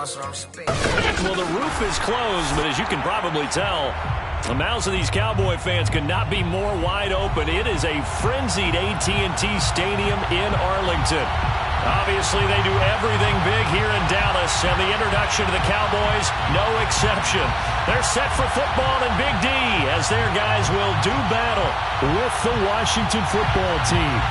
Well, the roof is closed, but as you can probably tell, the mouths of these Cowboy fans could not be more wide open. It is a frenzied AT&T Stadium in Arlington. Obviously, they do everything big here in Dallas, and the introduction to the Cowboys, no exception. They're set for football in Big D, as their guys will do battle with the Washington football team.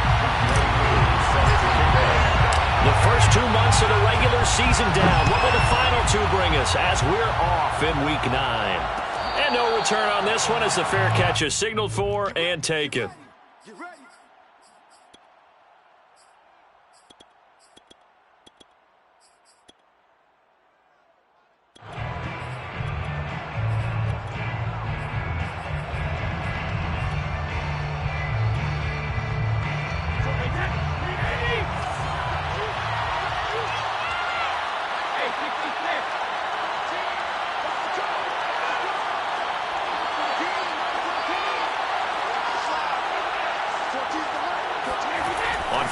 The first 2 months of the regular season down. What will the final two bring us as we're off in Week 9? And no return on this one as the fair catch is signaled for and taken.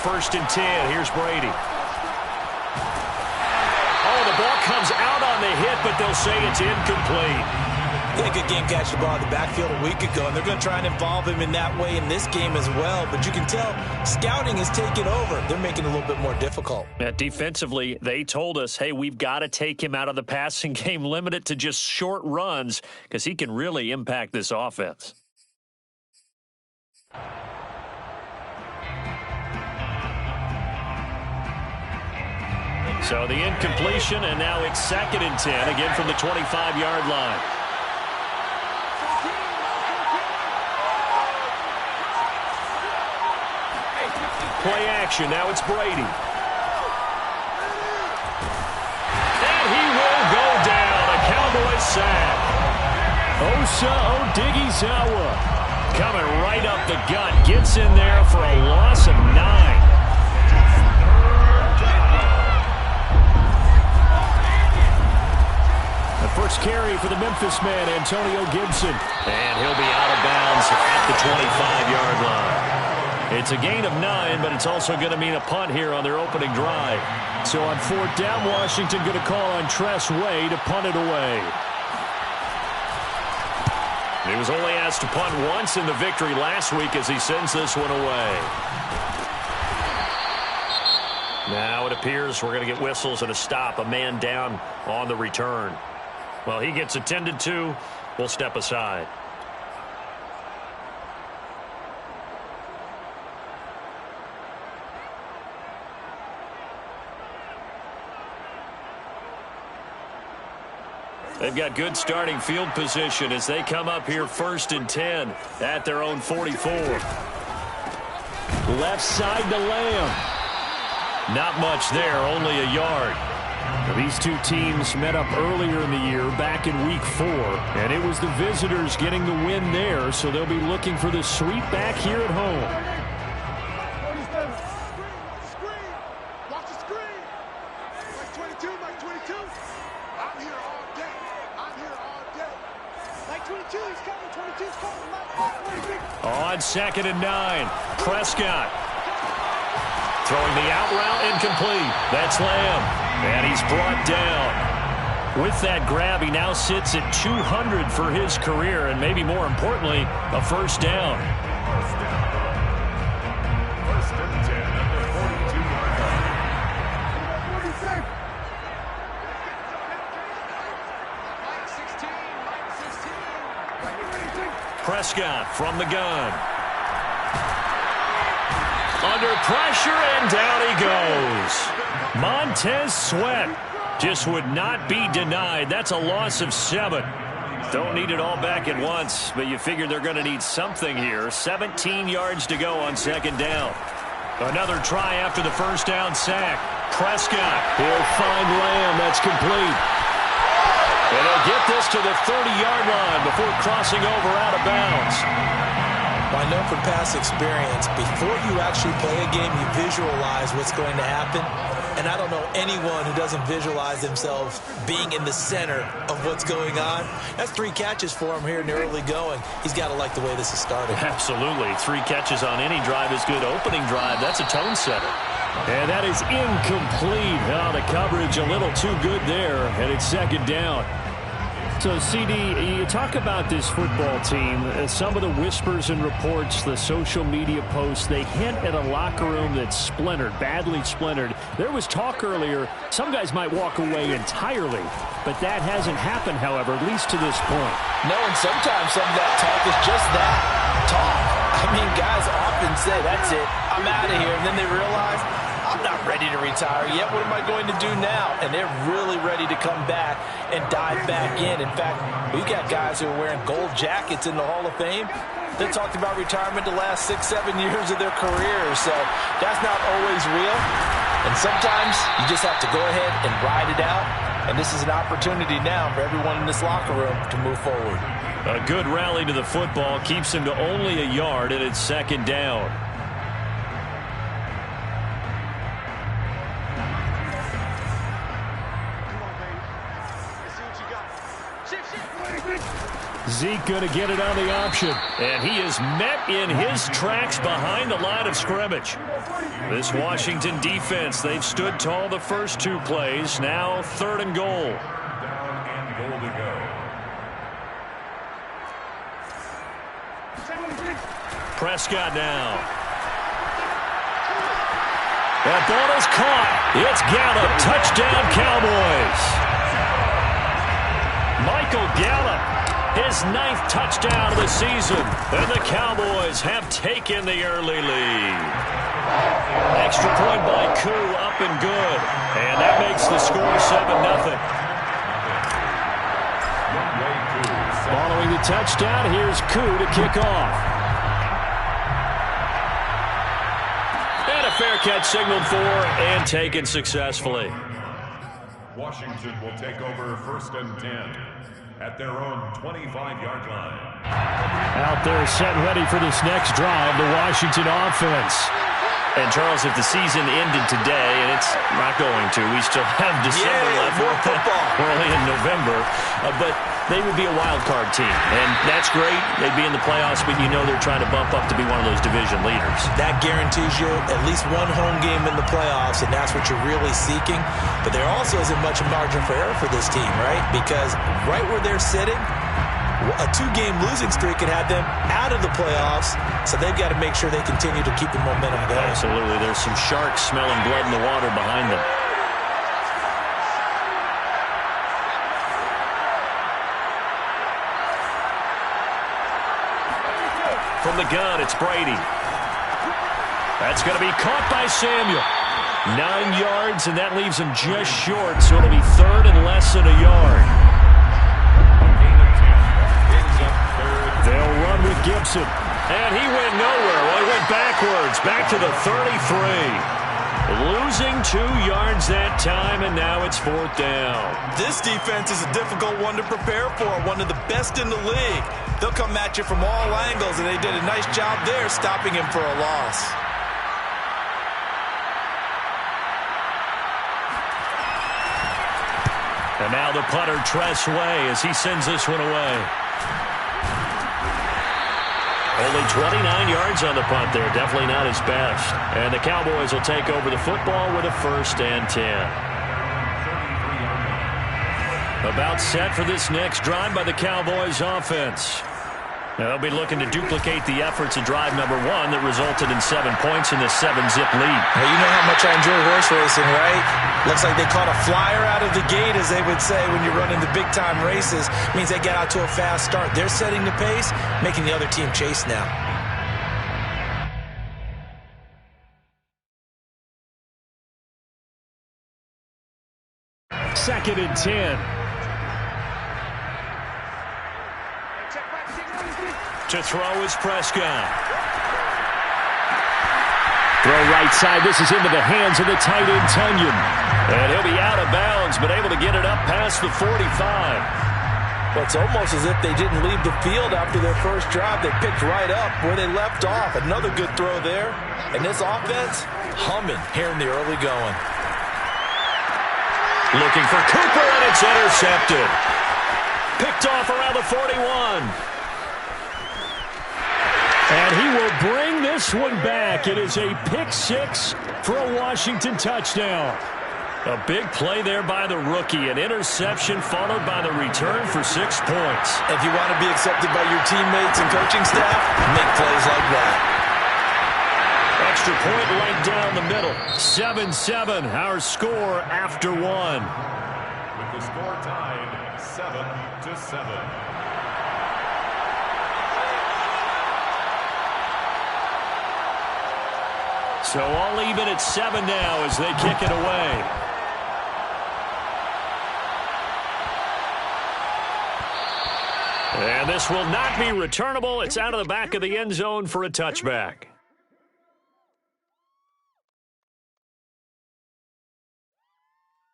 First and 10. Here's Brady. Oh, the ball comes out on the hit, but they'll say it's incomplete. Yeah, good game catching the ball in the backfield a week ago, and they're going to try and involve him in that way in this game as well. But you can tell scouting is taking over. They're making it a little bit more difficult. Defensively, they told us, hey, we've got to take him out of the passing game, limit it to just short runs, because he can really impact this offense. So the incompletion, and now it's 2nd and 10, again from the 25-yard line. Play action, now it's Brady. And he will go down, a Cowboy sack. Osa Odighizuwa coming right up the gut, gets in there for a loss of 9. First carry for the Memphis man, Antonio Gibson. And he'll be out of bounds at the 25-yard line. It's a gain of 9, but it's also going to mean a punt here on their opening drive. So on 4th down, Washington going to call on Tress Way to punt it away. He was only asked to punt once in the victory last week as he sends this one away. Now it appears we're going to get whistles and a stop, a man down on the return. Well, he gets attended to. We'll step aside. They've got good starting field position as they come up here 1st and 10 at their own 44. Left side to Lamb. Not much there, only a yard. These two teams met up earlier in the year, back in Week 4, and it was the visitors getting the win there, so they'll be looking for the sweep back here at home. Watch the screen. Mike 22, Mike 22. I'm here all day. I'm here all day. Mike 22, he's coming. 22's coming. On 2nd and 9, Prescott. Throwing the out route, incomplete. That's Lamb. And he's brought down. With that grab, he now sits at 200 for his career, and maybe more importantly, a first down. First and 10 at the 42-yard line. Prescott from the gun. Under pressure, and down he goes. Montez Sweat just would not be denied. That's a loss of 7. Don't need it all back at once, but you figure they're going to need something here. 17 yards to go on 2nd down. Another try after the first down sack. Prescott. He'll find Lamb. That's complete. And he'll get this to the 30-yard line before crossing over out of bounds. I know from past experience, before you actually play a game, you visualize what's going to happen. And I don't know anyone who doesn't visualize themselves being in the center of what's going on. That's 3 catches for him here in the early going. He's got to like the way this is starting. Absolutely. 3 catches on any drive is good. Opening drive, that's a tone setter. And that is incomplete. Oh, the coverage a little too good there, and it's second down. So, CD, you talk about this football team, some of the whispers and reports, the social media posts, they hint at a locker room that's splintered, badly splintered. There was talk earlier, some guys might walk away entirely, but that hasn't happened, however, at least to this point. No, and sometimes some of that talk is just that, talk. I mean, guys often say, that's it, I'm out of here, and then they realize, I'm not ready to retire yet. What am I going to do now? And they're really ready to come back and dive back in. In fact, we've got guys who are wearing gold jackets in the Hall of Fame. They talked about retirement the last 6-7 years of their careers. So that's not always real. And sometimes you just have to go ahead and ride it out. And this is an opportunity now for everyone in this locker room to move forward. A good rally to the football keeps him to only a yard, and it's second down. Zeke going to get it on the option. And he is met in his tracks behind the line of scrimmage. This Washington defense, they've stood tall the first 2 plays. Now 3rd and goal. Prescott now. That ball is caught. It's Gallup. Touchdown, Cowboys. Michael Gallup. His 9th touchdown of the season, and the Cowboys have taken the early lead. Extra point by Koo, up and good, and that makes the score 7-0. Following the touchdown, here's Koo to kick off. And a fair catch signaled for and taken successfully. Washington will take over 1st and 10. At their own 25-yard line. Out there set ready for this next drive, the Washington offense. And, Charles, if the season ended today, and it's not going to, we still have December left. More football. Early in November. But they would be a wild card team. And that's great. They'd be in the playoffs, but you know they're trying to bump up to be one of those division leaders. That guarantees you at least 1 home game in the playoffs, and that's what you're really seeking. But there also isn't much margin for error for this team, right? Because right where they're sitting, a 2-game losing streak could have them out of the playoffs, so they've got to make sure they continue to keep the momentum going. Absolutely. There's some sharks smelling blood in the water behind them. From the gun, it's Brady. That's going to be caught by Samuel. 9 yards, and that leaves him just short, so it'll be 3rd and less than a yard. They'll run with Gibson. And he went nowhere. Well, he went backwards, back to the 33. Losing 2 yards that time, and now it's 4th down. This defense is a difficult one to prepare for, one of the best in the league. They'll come at you from all angles, and they did a nice job there stopping him for a loss. And now the punter, Tress Way, as he sends this one away. Only 29 yards on the punt there. Definitely not his best. And the Cowboys will take over the football with a 1st and 10. About set for this next drive by the Cowboys offense. They'll be looking to duplicate the efforts of drive number 1 that resulted in 7 points in the 7-zip lead. Well, you know how much I enjoy horse racing, right? Looks like they caught a flyer out of the gate, as they would say when you're running the big-time races. Means they get out to a fast start. They're setting the pace, making the other team chase now. Second and 10. To throw is Prescott. Throw right side. This is into the hands of the tight end, Tunyon. And he'll be out of bounds, but able to get it up past the 45. Well, it's almost as if they didn't leave the field after their first drive. They picked right up where they left off. Another good throw there. And this offense, humming here in the early going. Looking for Cooper, and it's intercepted. Picked off around the 41. And he will bring this one back. It is a pick six for a Washington touchdown. A big play there by the rookie. An interception followed by the return for 6 points. If you want to be accepted by your teammates and coaching staff, make plays like that. Extra point right down the middle. 7-7, our score after one. With the score tied 7-7. So all even at 7 now as they kick it away. And this will not be returnable. It's out of the back of the end zone for a touchback.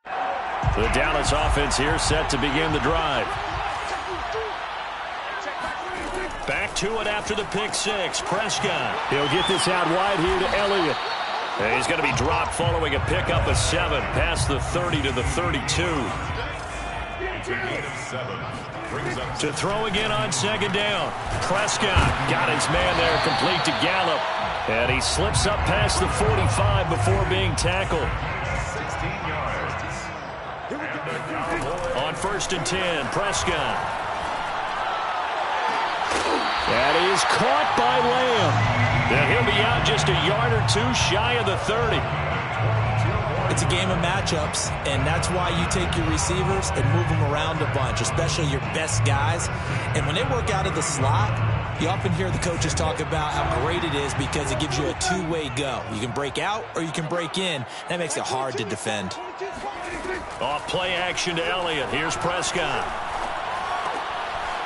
The Dallas offense here set to begin the drive. Back to it after the pick six. Prescott. He'll get this out wide here to Elliott. And he's going to be dropped following a pickup of 7 past the 30 to the 32. To throw again on second down. Prescott got his man there complete to Gallup. And he slips up past the 45 before being tackled. 16 yards. On 1st and 10, Prescott. That is caught by Lamb. And he'll be out just a yard or two shy of the 30. It's a game of matchups, and that's why you take your receivers and move them around a bunch, especially your best guys. And when they work out of the slot, you often hear the coaches talk about how great it is because it gives you a two-way go. You can break out or you can break in. That makes it hard to defend. Off play action to Elliott. Here's Prescott.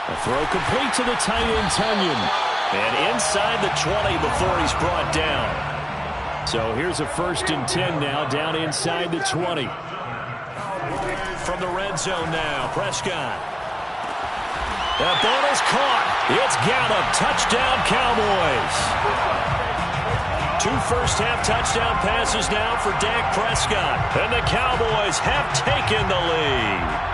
A throw complete to the tight end, Tunyon. And inside the 20 before he's brought down. So here's a 1st and 10 now, down inside the 20. From the red zone now, Prescott. That ball is caught. It's Gallup. Touchdown, Cowboys. 2 first-half touchdown passes now for Dak Prescott. And the Cowboys have taken the lead.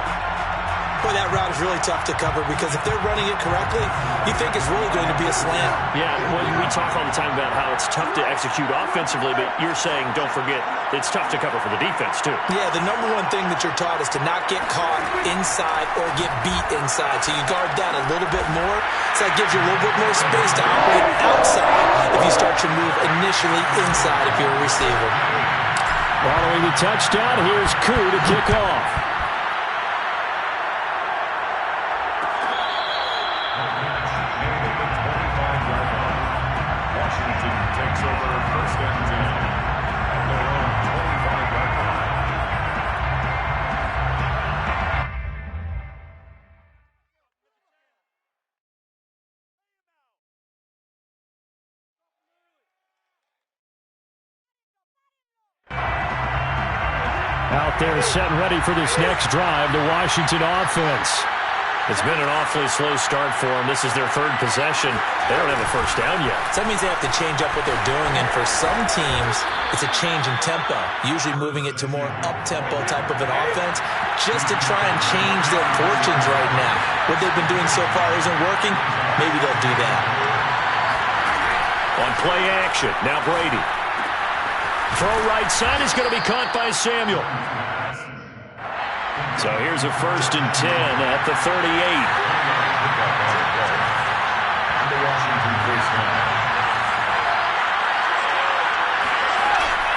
Boy, that route is really tough to cover because if they're running it correctly, you think it's really going to be a slant. Yeah, well, we talk all the time about how it's tough to execute offensively, but you're saying, don't forget, it's tough to cover for the defense, too. Yeah, the number one thing that you're taught is to not get caught inside or get beat inside. So you guard that a little bit more. So that gives you a little bit more space to operate outside if you start your move initially inside if you're a receiver. Following the touchdown, here's Koo to kick off. Out there set and ready for this next drive, the Washington offense. It's been an awfully slow start for them. This is their 3rd possession. They don't have a first down yet. So that means they have to change up what they're doing, and for some teams, it's a change in tempo, usually moving it to more up-tempo type of an offense just to try and change their fortunes right now. What they've been doing so far isn't working. Maybe they'll do that. On play action, now Brady. Throw right side is going to be caught by Samuel. So here's a 1st and 10 at the 38.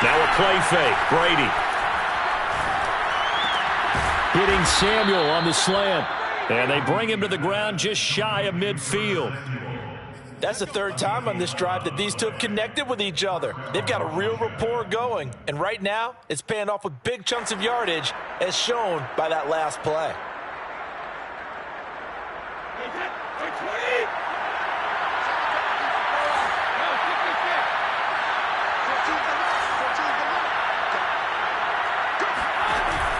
Now a play fake. Brady. Hitting Samuel on the slant. And they bring him to the ground just shy of midfield. That's the 3rd time on this drive that these two have connected with each other. They've got a real rapport going. And right now, it's paying off with big chunks of yardage, as shown by that last play.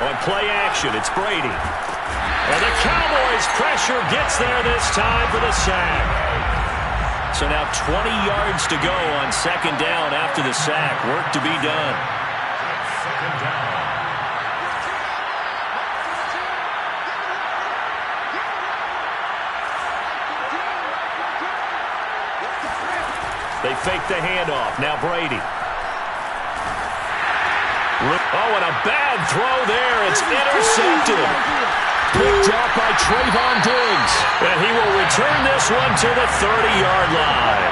On play action, it's Brady. And the Cowboys' pressure gets there this time for the sack. So now 20 yards to go on 2nd down after the sack. Work to be done. They fake the handoff. Now Brady. Oh, and a bad throw there. It's intercepted. Picked up by Trayvon Diggs. And he will return this one to the 30-yard line.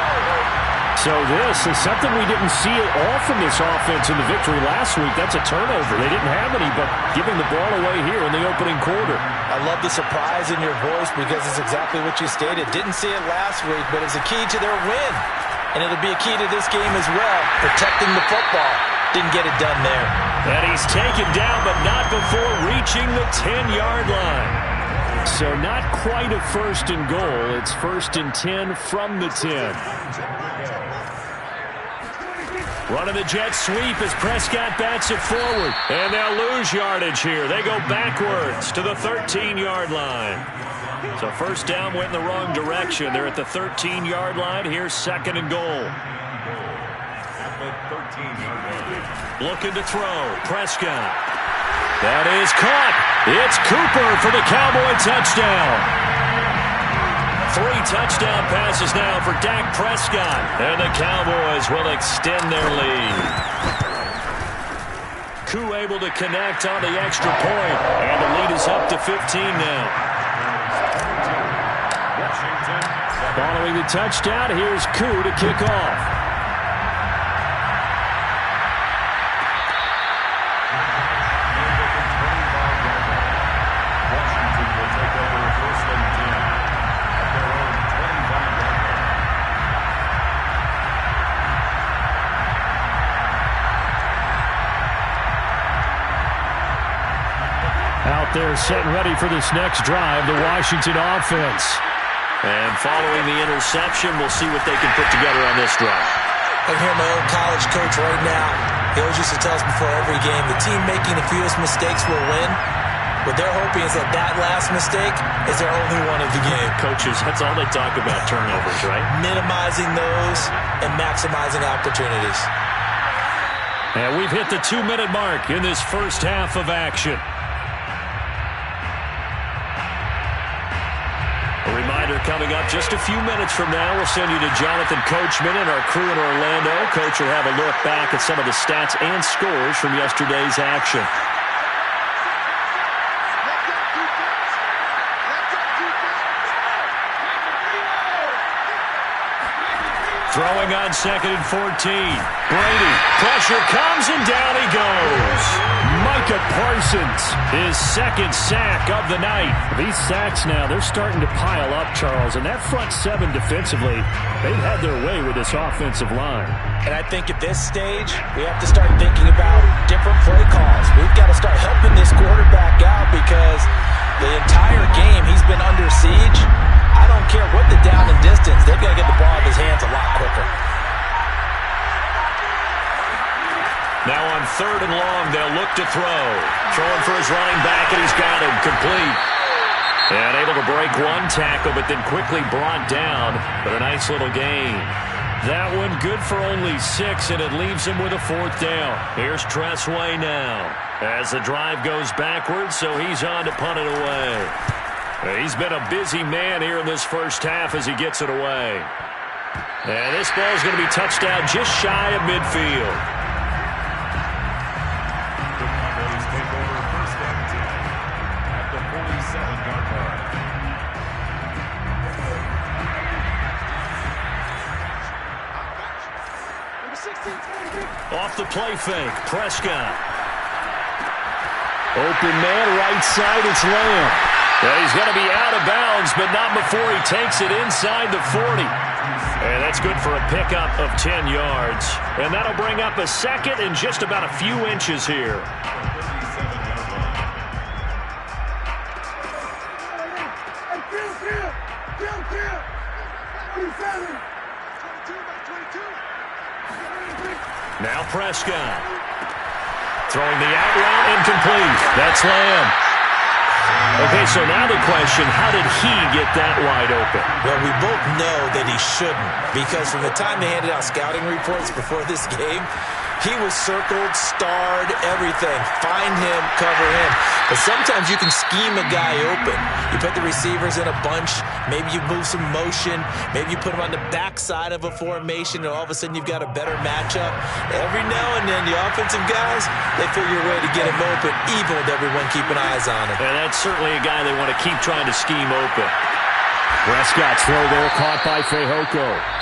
So this is something we didn't see at all from this offense in the victory last week. That's a turnover. They didn't have any, but giving the ball away here in the opening quarter. I love the surprise in your voice because it's exactly what you stated. Didn't see it last week, but it's a key to their win. And it'll be a key to this game as well, protecting the football. Didn't get it done there. And he's taken down, but not before reaching the 10-yard line. So not quite a first and goal. It's 1st and 10 from the 10. Running the jet sweep as Prescott bats it forward. And they'll lose yardage here. They go backwards to the 13-yard line. So first down went in the wrong direction. They're at the 13-yard line. Here's 2nd and goal. Looking to throw. Prescott. That is caught. It's Cooper for the Cowboy touchdown. 3 touchdown passes now for Dak Prescott. And the Cowboys will extend their lead. Koo able to connect on the extra point. And the lead is up to 15 now. Following the touchdown, here's Koo to kick off. Out there setting ready for this next drive, the Washington offense. And following the interception, we'll see what they can put together on this drive. I hear my old college coach right now. He always used to tell us before every game, the team making the fewest mistakes will win. What they're hoping is that last mistake is their only one of the game. Coaches, that's all they talk about, turnovers, right? Minimizing those and maximizing opportunities. And we've hit the 2-minute mark in this first half of action. A reminder coming up just a few minutes from now, we'll send you to Jonathan Coachman and our crew in Orlando. Coach will have a look back at some of the stats and scores from yesterday's action. Throwing on 2nd and 14. Brady, pressure comes and down he goes. Micah Parsons, his 2nd sack of the night. These sacks now, they're starting to pile up, Charles. And that front 7 defensively, they've had their way with this offensive line. And I think at this stage, we have to start thinking about different play calls. We've got to start helping this quarterback out because the entire game he's been under siege. I don't care what the down and distance, they've got to get the ball out of his hands a lot quicker. Now on 3rd and long, they'll look to throw. Throwing for his running back, and he's got him complete. And able to break 1 tackle, but then quickly brought down. But a nice little gain. That one good for only 6, and it leaves him with a 4th down. Here's Tressway now. As the drive goes backwards, so he's on to punt it away. He's been a busy man here in this first half as he gets it away. And this ball's going to be touched down just shy of midfield. The Cowboys take over 1st and 10 at the 47-yard line. Off the play fake, Prescott. Open man, right side, it's Lamb. Well, he's going to be out of bounds, but not before he takes it inside the 40. And that's good for a pickup of 10 yards. And that'll bring up a 2nd and just about a few inches here. Now Prescott. Throwing the out route, incomplete. That's Lamb. A Okay, so now the question, how did he get that wide open? Well, we both know that he shouldn't, because from the time they handed out scouting reports before this game, he was circled, starred, everything. Find him, cover him. But sometimes you can scheme a guy open. You put the receivers in a bunch. Maybe you move some motion. Maybe you put him on the backside of a formation, and all of a sudden you've got a better matchup. Every now and then, the offensive guys, they figure a way to get him open, even with everyone keeping eyes on him. And that's certainly a guy they want to keep trying to scheme open. Prescott's throw there caught by Fehoko.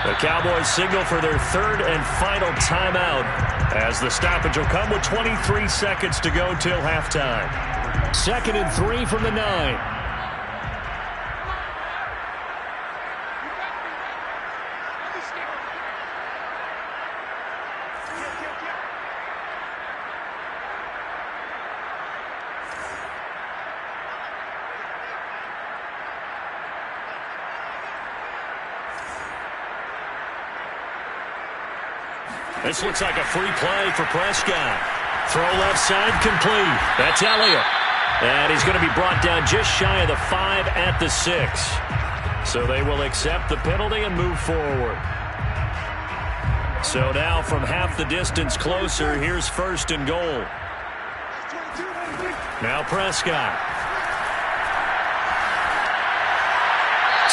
The Cowboys signal for their third and final timeout as the stoppage will come with 23 seconds to go till halftime. 2nd and 3 from the 9. This looks like a free play for Prescott. Throw left side complete. That's Elliott. And he's going to be brought down just shy of the 5 at the 6. So they will accept the penalty and move forward. So now from half the distance closer, here's 1st and goal. Now Prescott.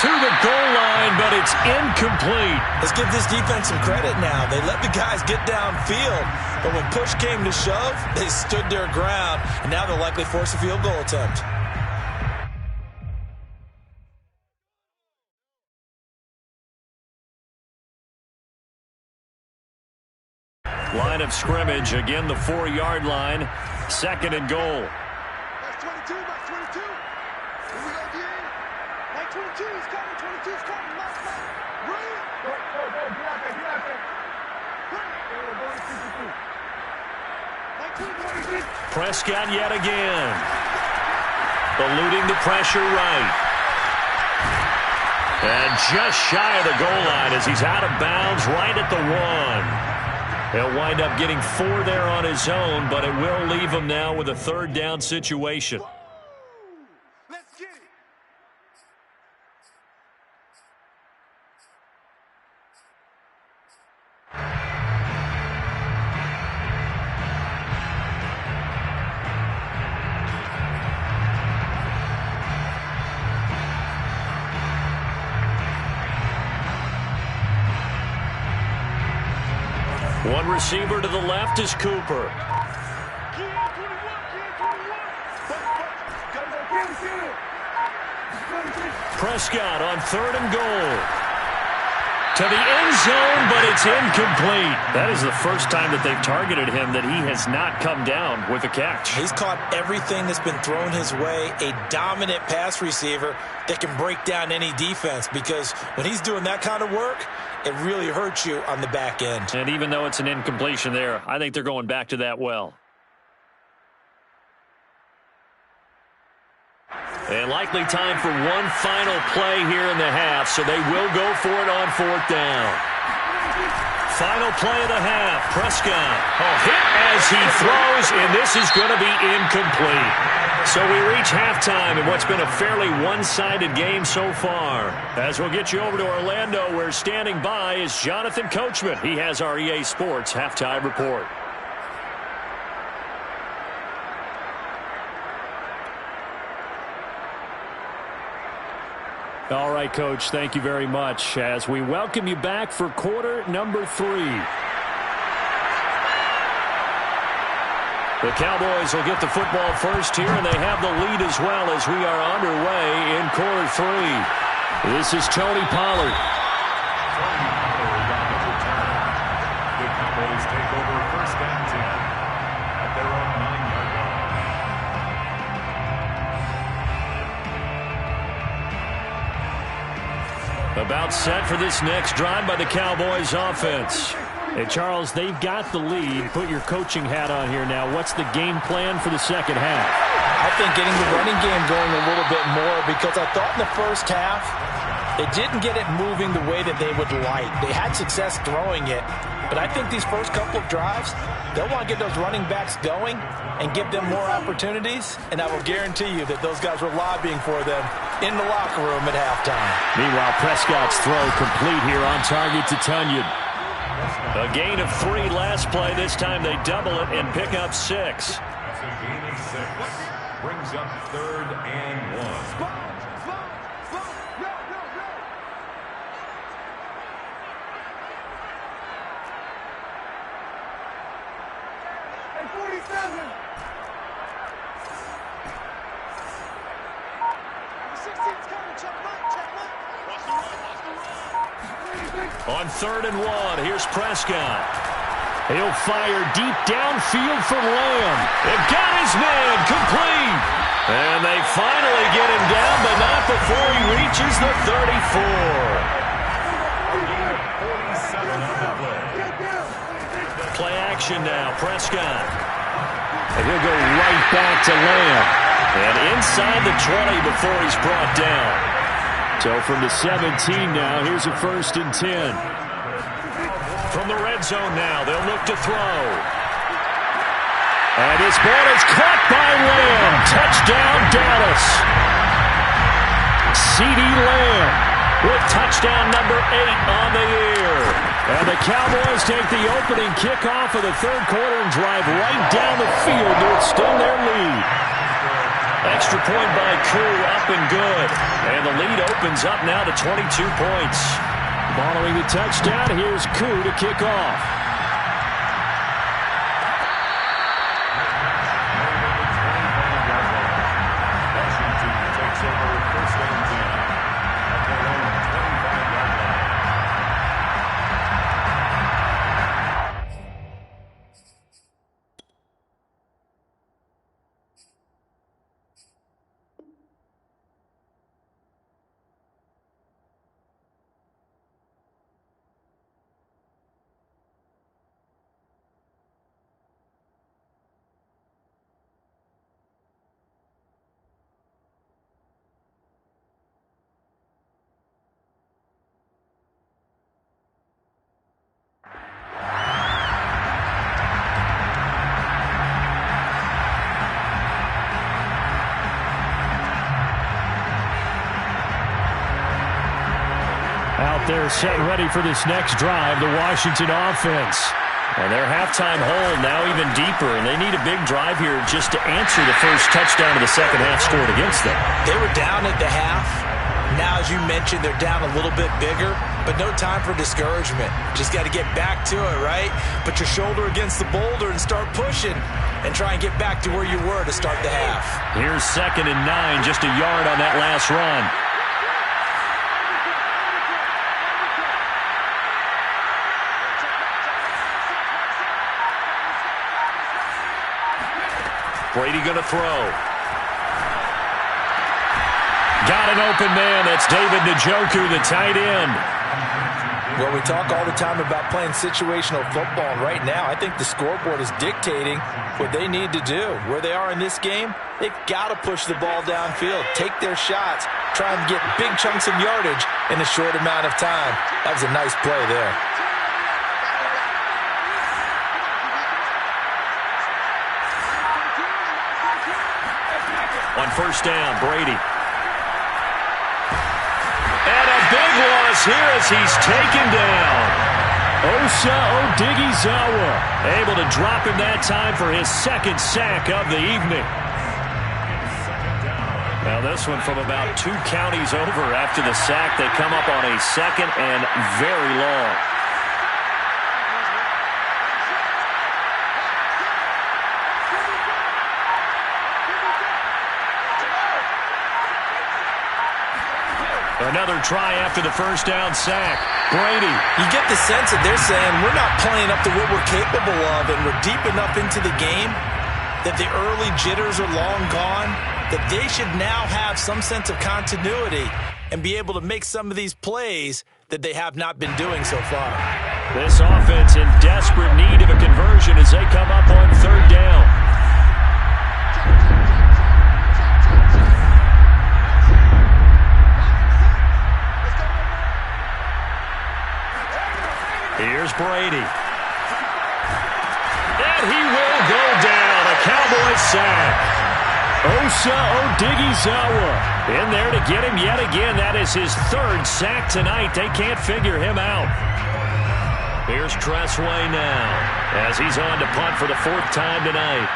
To the goal line, but it's incomplete. Let's give this defense some credit now. They let the guys get downfield, but when push came to shove, they stood their ground, and now they'll likely force a field goal attempt. Line of scrimmage, again the 4-yard line, 2nd and goal. That's 22, that's 22. Here we go, D. Like 22 is coming, 22 is coming. Left back. Right. Go, get out there, get out there. Right. Like 22. Prescott yet again. Eluding the pressure right. And just shy of the goal line as he's out of bounds right at the 1. He'll wind up getting 4 there on his own, but it will leave him now with a 3rd down situation. Let's get it. One receiver to the left is Cooper. Prescott on 3rd and goal. To the end zone, but it's incomplete. That is the first time that they've targeted him that he has not come down with a catch. He's caught everything that's been thrown his way. A dominant pass receiver that can break down any defense, because when he's doing that kind of work, it really hurts you on the back end. And even though it's an incompletion there, I think they're going back to that well. And likely time for one final play here in the half, so they will go for it on 4th down. Final play of the half. Prescott. Hit as he throws, and this is going to be incomplete. So we reach halftime in what's been a fairly one-sided game so far. As we'll get you over to Orlando, where standing by is Jonathan Coachman. He has our EA Sports halftime report. All right, Coach, thank you very much as we welcome you back for quarter number 3. The Cowboys will get the football first here, and they have the lead as well as we are underway in quarter 3. This is Tony Pollard. The Cowboys take over 1st and 10 at their own 9-yard line. About set for this next drive by the Cowboys offense. Hey, Charles, they've got the lead. Put your coaching hat on here now. What's the game plan for the second half? I think getting the running game going a little bit more, because I thought in the first half They didn't get it moving the way that they would like. They had success throwing it, but I think these first couple of drives, they'll want to get those running backs going and give them more opportunities, and I will guarantee you that those guys were lobbying for them in the locker room at halftime. Meanwhile, Prescott's throw complete here on target to Tunyon. A gain of 3 last play. This time they double it and pick up 6. That's a gain of 6. Brings up 3rd and 1. On 3rd and 1, here's Prescott. He'll fire deep downfield for Lamb. They've got his man complete. And they finally get him down, but not before he reaches the 34. Play action now, Prescott. And he'll go right back to Lamb. And inside the 20 before he's brought down. So from the 17 now, here's a 1st and 10. From the red zone now, they'll look to throw. And his ball is caught by Lamb. Touchdown, Dallas. CeeDee Lamb with touchdown number 8 on the year. And the Cowboys take the opening kickoff of the 3rd quarter and drive right down the field to extend their lead. Extra point by Koo, up and good. And the lead opens up now to 22 points. Following the touchdown, here's Koo to kick off. Washington takes over 1st and 10 at their own 25-yard line. Out there set ready for this next drive, the Washington offense. And their halftime hole now even deeper, and they need a big drive here just to answer the first touchdown of the second half scored against them. They were down at the half. Now, as you mentioned, they're down a little bit bigger, but no time for discouragement. Just got to get back to it, right? Put your shoulder against the boulder and start pushing and try and get back to where you were to start the half. Here's 2nd and 9, just a yard on that last run. Brady going to throw. Got an open man. That's David Njoku, the tight end. Well, we talk all the time about playing situational football, and right now I think the scoreboard is dictating what they need to do. Where they are in this game, they've got to push the ball downfield, take their shots, try and get big chunks of yardage in a short amount of time. That was a nice play there. On 1st down, Brady. And a big loss here as he's taken down. Osa Odighizuwa able to drop him that time for his 2nd sack of the evening. Now this one from about 2 counties over after the sack. They come up on a 2nd and very long. Another try after the 1st down sack. Brady. You get the sense that they're saying we're not playing up to what we're capable of, and we're deep enough into the game that the early jitters are long gone, that they should now have some sense of continuity and be able to make some of these plays that they have not been doing so far. This offense in desperate need of a conversion as they come up on 3rd down. Osa Odighizuwa in there to get him yet again. That is his third sack tonight. They can't figure him out. Here's Tressway now as he's on to punt for the fourth time tonight.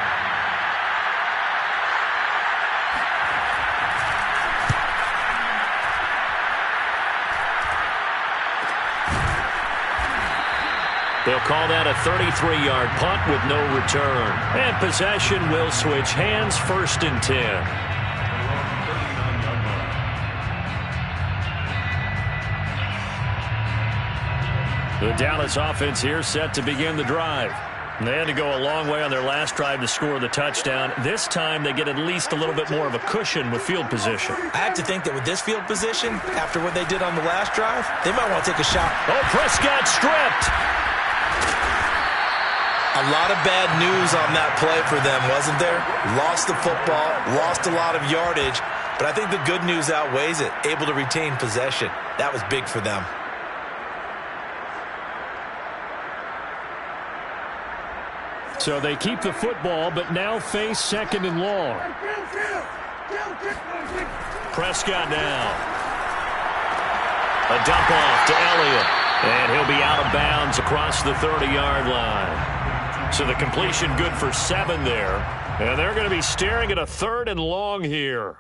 They'll call that a 33-yard punt with no return. And possession will switch hands, 1st and 10. The Dallas offense here set to begin the drive. They had to go a long way on their last drive to score the touchdown. This time they get at least a little bit more of a cushion with field position. I have to think that with this field position, after what they did on the last drive, they might want to take a shot. Oh, Prescott stripped. A lot of bad news on that play for them, wasn't there? Lost the football, lost a lot of yardage, but I think the good news outweighs it. Able to retain possession. That was big for them. So they keep the football, but now face 2nd and long. Prescott now. A dump off to Elliott. And he'll be out of bounds across the 30-yard line. So the completion good for 7 there. And they're going to be staring at a 3rd and long here.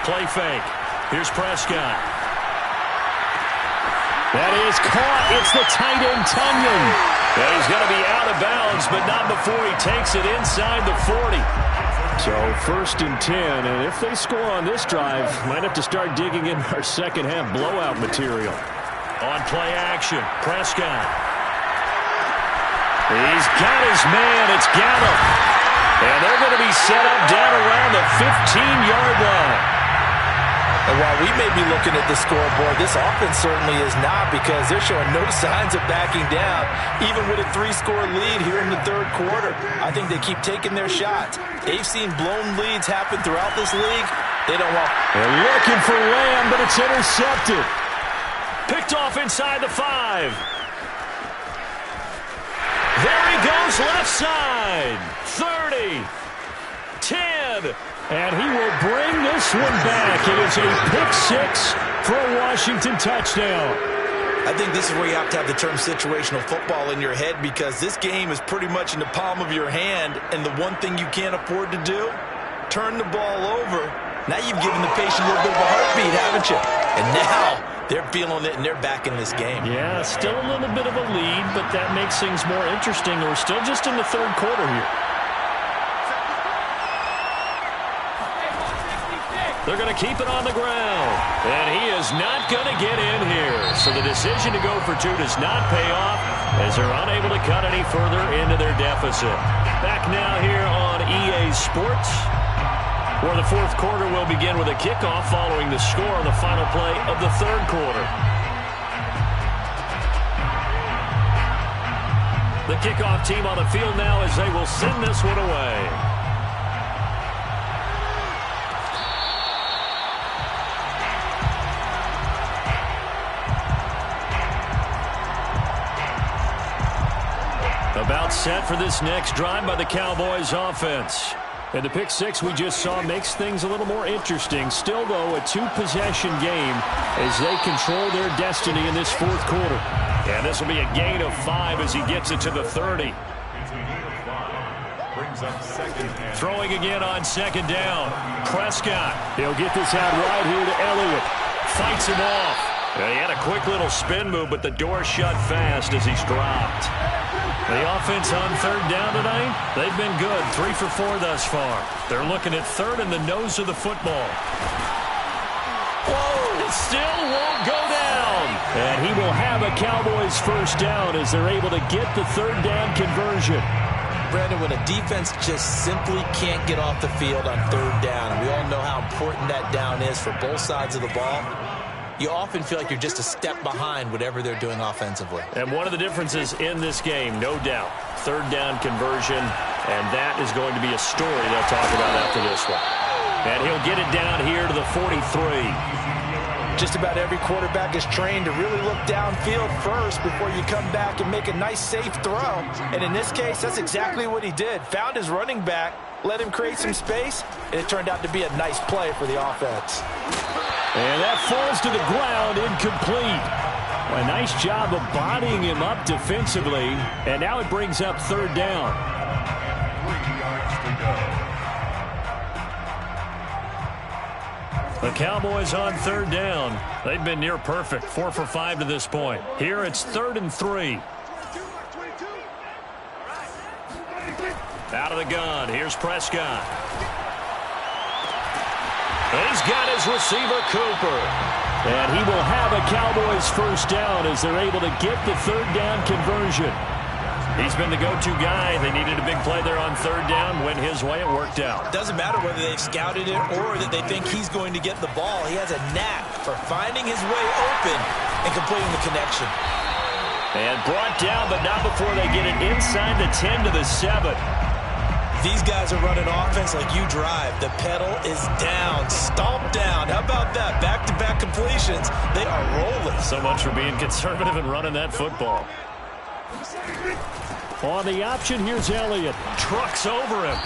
Play fake. Here's Prescott. That is caught. It's the tight end, Tunyon. And he's going to be out of bounds, but not before he takes it inside the 40. So 1st and 10, and if they score on this drive, might have to start digging in our second half blowout material. On play action, Prescott. He's got his man. It's Gallup. And they're going to be set up down around the 15-yard line. And while we may be looking at the scoreboard, this offense certainly is not, because they're showing no signs of backing down, even with a 3-score lead here in the 3rd quarter. I think they keep taking their shots. They've seen blown leads happen throughout this league. They don't want... They're looking for Lamb, but it's intercepted. Picked off inside the 5. There he goes, left side. 30. 10. And he will bring this one back. It is a pick-6 for a Washington touchdown. I think this is where you have to have the term situational football in your head, because this game is pretty much in the palm of your hand, and the one thing you can't afford to do, turn the ball over. Now you've given the patient a little bit of a heartbeat, haven't you? And now they're feeling it, and they're back in this game. Yeah, still a little bit of a lead, but that makes things more interesting. We're still just in the 3rd quarter here. They're going to keep it on the ground. And he is not going to get in here. So the decision to go for 2 does not pay off, as they're unable to cut any further into their deficit. Back now here on EA Sports, where the 4th quarter will begin with a kickoff following the score on the final play of the 3rd quarter. The kickoff team on the field now as they will send this one away. About set for this next drive by the Cowboys offense. And the pick-6 we just saw makes things a little more interesting. Still, though, a 2-possession game as they control their destiny in this 4th quarter. And this will be a gain of 5 as he gets it to the 30. Throwing again on 2nd down. Prescott. He'll get this out right here to Elliott. Fights him off. And he had a quick little spin move, but the door shut fast as he's dropped. The offense on 3rd down tonight, they've been good. 3 for 4 thus far. They're looking at 3rd in the nose of the football. Whoa! It still won't go down. And he will have a Cowboys 1st down as they're able to get the 3rd down conversion. Brandon, when a defense just simply can't get off the field on 3rd down, and we all know how important that down is for both sides of the ball, you often feel like you're just a step behind whatever they're doing offensively. And one of the differences in this game, no doubt, 3rd down conversion And that is going to be a story they'll talk about after this one. And he'll get it down here to the 43. Just about every quarterback is trained to really look downfield first before you come back and make a nice, safe throw. And in this case, that's exactly what he did. Found his running back, let him create some space, and it turned out to be a nice play for the offense. And that falls to the ground, incomplete. A nice job of bodying him up defensively, and now it brings up third down. 3 yards to go. The Cowboys on third down. They've been near perfect, 4 for 5 to this point. Here it's 3rd and 3. Out of the gun, here's Prescott. He's got his receiver, Cooper. And he will have a Cowboys first down as they're able to get the third down conversion. He's been the go-to guy. They needed a big play there on third down. Went his way. It worked out. Doesn't matter whether they've scouted it or that they think he's going to get the ball. He has a knack for finding his way open and completing the connection. And brought down, but not before they get it inside the 10 to the 7. These guys are running offense like you drive. The pedal is down, stomp down. How about that? Back-to-back completions. They are rolling. So much for being conservative and running that football. On the option, here's Elliott. Trucks over him.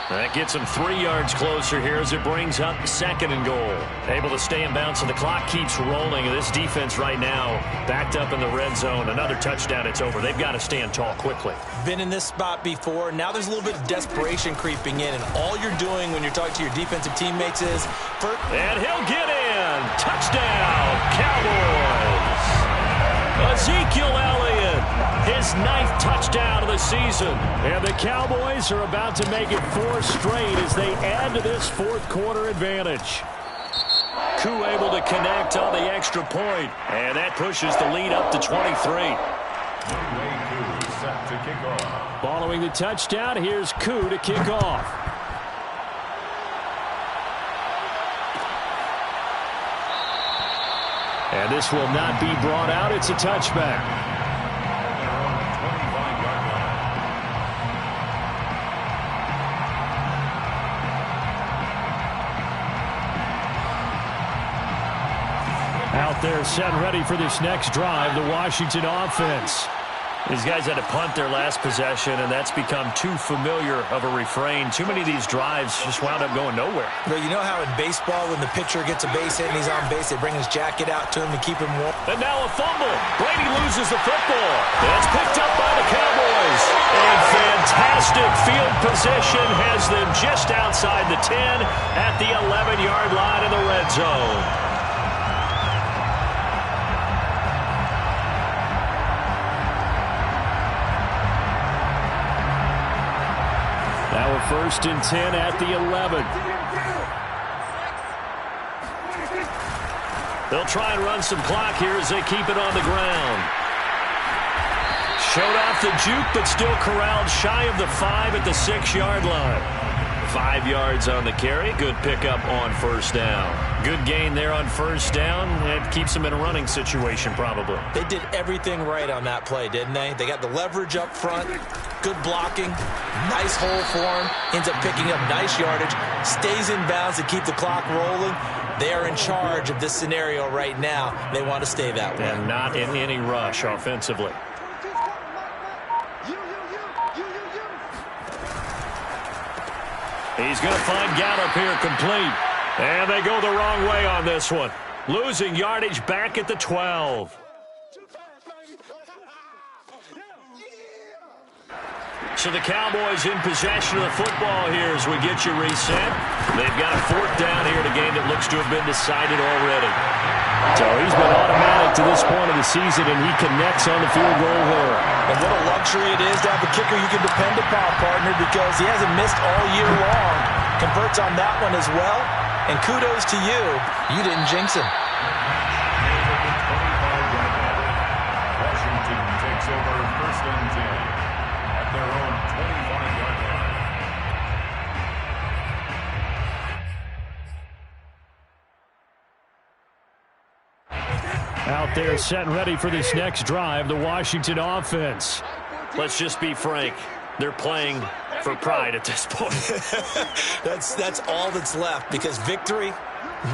That gets him 3 yards closer here as it brings up 2nd and goal. Able to stay in bounds, and the clock keeps rolling. And this defense right now backed up in the red zone. Another touchdown, it's over. They've got to stand tall quickly. Been in this spot before. Now there's a little bit of desperation creeping in. And all you're doing when you're talking to your defensive teammates is... And he'll get in. Touchdown, Cowboys. Ezekiel Elliott, his 9th touchdown of the season. And the Cowboys are about to make it 4 straight as they add to this fourth-quarter advantage. Koo able to connect on the extra point, and that pushes the lead up to 23. Koo set to kick off. Following the touchdown, here's Koo to kick off. And this will not be brought out. It's a touchback. Out there set ready for this next drive, the Washington offense. These guys had to punt their last possession, and that's become too familiar of a refrain. Too many of these drives just wound up going nowhere. Well, you know how in baseball when the pitcher gets a base hit and he's on base, they bring his jacket out to him to keep him warm? And now a fumble. Brady loses the football. That's picked up by the Cowboys. And fantastic field position has them just outside the 10 at the 11-yard line in the red zone. Now a 1st and 10 at the 11. They'll try and run some clock here as they keep it on the ground. Showed off the juke, but still corralled shy of the 5 at the 6-yard line. 5 yards on the carry. Good pickup on first down. Good gain there on first down. It keeps them in a running situation probably. They did everything right on that play, didn't they? They got the leverage up front. Good blocking. Nice hole for him. Ends up picking up nice yardage. Stays in bounds to keep the clock rolling. They are in charge of this scenario right now. They want to stay that way. And not in any rush offensively. He's going to find Gallup here complete. And they go the wrong way on this one. Losing yardage back at the 12. So the Cowboys in possession of the football here as we get you reset. They've got a 4th down here in a game that looks to have been decided already. So he's been automatic to this point of the season, and he connects on the field goal there. And what a luxury it is to have a kicker you can depend upon, partner, because he hasn't missed all year long. Converts on that one as well. And kudos to you. You didn't jinx him. Washington takes over 1st and 10 at their own 25-yard line. Out there set and ready for this next drive, the Washington offense. Let's just be frank. they're playing for pride at this point. That's all that's left, because victory,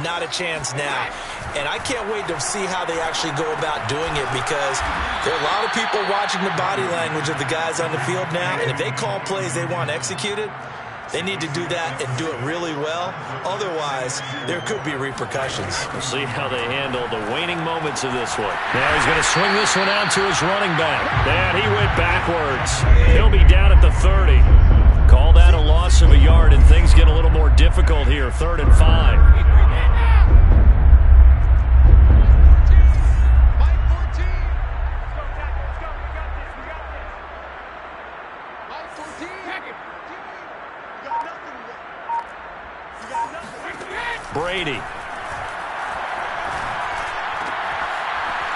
not a chance now. And I can't wait to see how they actually go about doing it, because there are a lot of people watching the body language of the guys on the field now, and if they call plays they want executed, they need to do that and do it really well. Otherwise, there could be repercussions. We'll see how they handle the waning moments of this one. Now he's going to swing this one out to his running back. And he went backwards. He'll be down at the 30. Call that a loss of a yard, and things get a little more difficult here. 3rd and 5. Brady.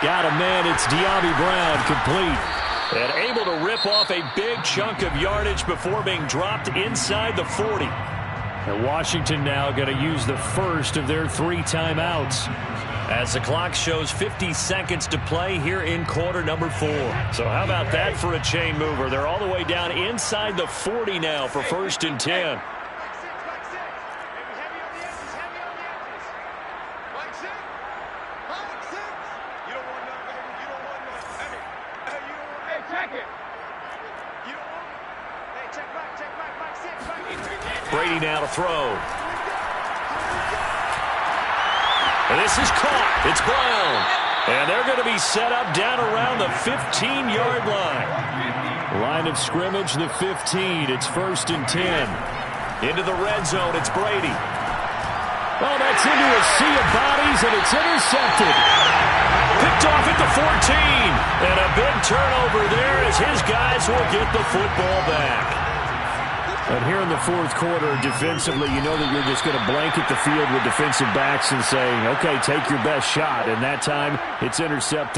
Got a man. It's De'Ami Brown, complete. And able to rip off a big chunk of yardage before being dropped inside the 40. And Washington now going to use the first of their 3 timeouts, as the clock shows 50 seconds to play here in quarter number 4. So how about that for a chain mover? They're all the way down inside the 40 now for 1st and 10. Brady now to throw. And this is caught. It's Brown. And they're going to be set up down around the 15-yard line. Line of scrimmage, the 15. It's 1st and 10. Into the red zone, it's Brady. Oh, that's into a sea of bodies, and it's intercepted. Picked off at the 14. And a big turnover there as his guys will get the football back. And here in the 4th quarter, defensively, you know that you're just going to blanket the field with defensive backs and say, okay, take your best shot. And that time, it's intercepted.